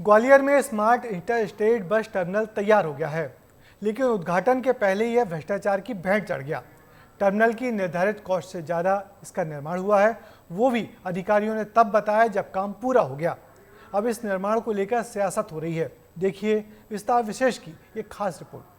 ग्वालियर में smart inter state bus terminal तैयार हो गया है, लेकिन उद्घाटन के पहले यह भ्रष्टाचार की भेंट चढ़ गया। टर्मिनल की निर्धारित कॉस्ट से ज़्यादा इसका निर्माण हुआ है, वो भी अधिकारियों ने तब बताया जब काम पूरा हो गया। अब इस निर्माण को लेकर सियासत हो रही है। देखिए विस्तार विशेष की एक खास रिपोर्ट।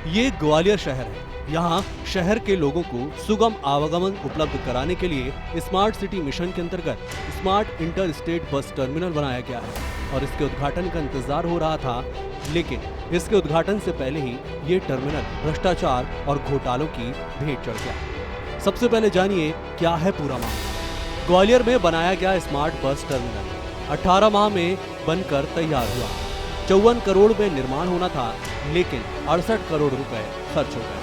ये ग्वालियर शहर है। यहाँ शहर के लोगों को सुगम आवागमन उपलब्ध कराने के लिए स्मार्ट सिटी मिशन के अंतर्गत smart inter state bus terminal बनाया गया है और इसके उद्घाटन का इंतजार हो रहा था। लेकिन इसके उद्घाटन से पहले ही ये टर्मिनल भ्रष्टाचार और घोटालों की भेंट चढ़ गया। सबसे पहले जानिए क्या है पूरा मामला। ग्वालियर में बनाया गया स्मार्ट बस टर्मिनल 18 माह में बनकर तैयार हुआ। 54 करोड़ में निर्माण होना था, लेकिन 68 करोड़ रुपए खर्च हो गए।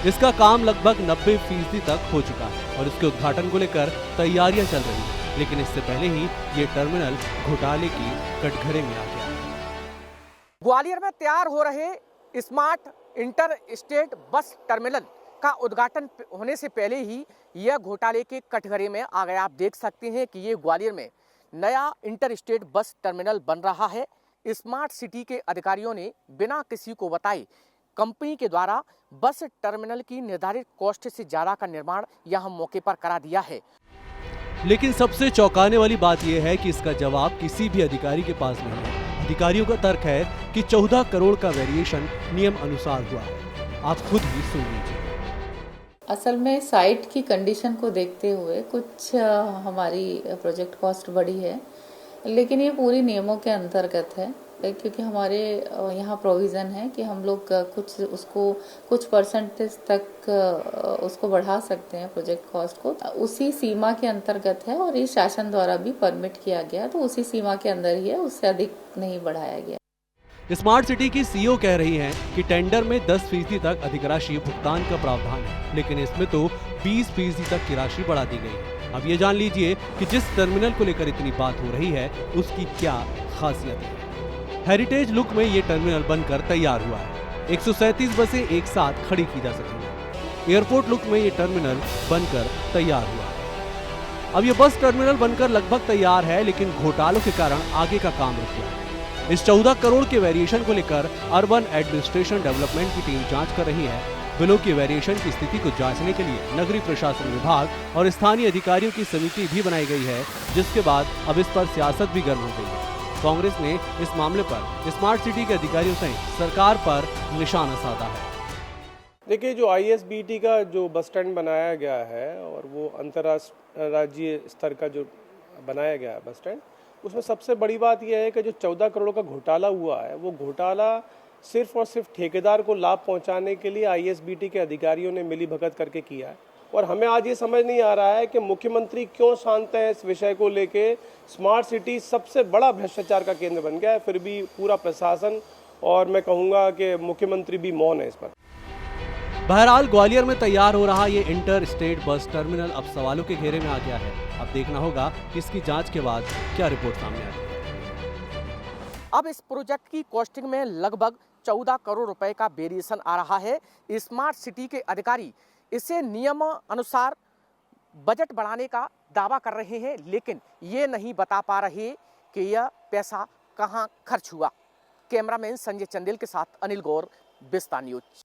इसका काम लगभग 90% तक हो चुका है और इसके उद्घाटन को लेकर तैयारियां चल रही हैं। लेकिन इससे पहले ही ये टर्मिनल घोटाले की कटघरे में आ गया। ग्वालियर में तैयार हो रहे smart inter state bus terminal का उद्घाटन होने से पहले ही यह घोटाले के कटघरे में आ गया। आप देख सकते हैं कि ये ग्वालियर में नया इंटर स्टेट बस टर्मिनल बन रहा है। स्मार्ट सिटी के अधिकारियों ने बिना किसी को बताए कंपनी के द्वारा बस टर्मिनल की निर्धारित कॉस्ट से ज्यादा का निर्माण यहां मौके पर करा दिया है। लेकिन सबसे चौंकाने वाली बात यह है कि इसका जवाब किसी भी अधिकारी के पास नहीं है। अधिकारियों का तर्क है कि 14 करोड़ का वेरिएशन नियम अनुसार हुआ है। आप खुद ही सुन लीजिए। असल में साइट की कंडीशन को देखते हुए कुछ हमारी प्रोजेक्ट कॉस्ट बढ़ी है, लेकिन ये पूरी नियमों के अंतर्गत है, क्योंकि हमारे यहाँ प्रोविज़न है कि हम लोग कुछ परसेंटेज तक उसको बढ़ा सकते हैं प्रोजेक्ट कॉस्ट को। उसी सीमा के अंतर्गत है और ये शासन द्वारा भी परमिट किया गया, तो उसी सीमा के अंदर ही है, उससे अधिक नहीं बढ़ाया गया। स्मार्ट सिटी की सीईओ कह रही हैं कि टेंडर में 10% तक अधिक राशि भुगतान का प्रावधान है, लेकिन इसमें तो 20% तक की राशि बढ़ा दी गई है। अब ये जान लीजिए कि जिस टर्मिनल को लेकर इतनी बात हो रही है उसकी क्या खासियत है। हेरिटेज लुक में ये टर्मिनल बनकर तैयार हुआ है। 137 बसें एक साथ खड़ी की जा सकेंगी। एयरपोर्ट लुक में ये टर्मिनल बनकर तैयार हुआ है। अब ये बस टर्मिनल बनकर लगभग तैयार है, लेकिन घोटालों के कारण आगे का काम रुक गया है। इस 14 करोड़ के वेरिएशन को लेकर अर्बन एडमिनिस्ट्रेशन डेवलपमेंट की टीम जांच कर रही है। बिलों की वेरिएशन की स्थिति को जांचने के लिए नगरीय प्रशासन विभाग और स्थानीय अधिकारियों की समिति भी बनाई गई है, जिसके बाद अब इस पर सियासत भी गर्म हो गई है। कांग्रेस ने इस मामले पर स्मार्ट सिटी के अधिकारियों सहित सरकार पर निशाना साधा है। देखिए, जो ISBT का जो बस स्टैंड बनाया गया है और वो अंतर्राज्यीय स्तर का जो बनाया गया है बस स्टैंड, उसमें सबसे बड़ी बात यह है कि जो 14 करोड़ का घोटाला हुआ है, वो घोटाला सिर्फ और सिर्फ ठेकेदार को लाभ पहुंचाने के लिए ISBT के अधिकारियों ने मिली भगत करके किया है। और हमें आज ये समझ नहीं आ रहा है कि मुख्यमंत्री क्यों शांत है इस विषय को लेके। स्मार्ट सिटी सबसे बड़ा भ्रष्टाचार का केंद्र बन गया है, फिर भी पूरा प्रशासन और मैं कहूँगा कि मुख्यमंत्री भी मौन है इस पर। बहरहाल ग्वालियर में तैयार हो रहा ये इंटर स्टेट बस टर्मिनल अब सवालों के घेरे में आ गया है। अब देखना होगा कि इसकी जांच के बाद क्या रिपोर्ट सामने आती है। अब इस प्रोजेक्ट की कॉस्टिंग में लगभग 14 करोड़ रुपए का वेरिएशन आ रहा है। स्मार्ट सिटी के अधिकारी इसे नियम अनुसार बजट बढ़ाने का दावा कर रहे हैं, लेकिन ये नहीं बता पा रहे कि यह पैसा कहां खर्च हुआ। कैमरामैन संजय चंदेल के साथ अनिल गौर, विस्तार न्यूज।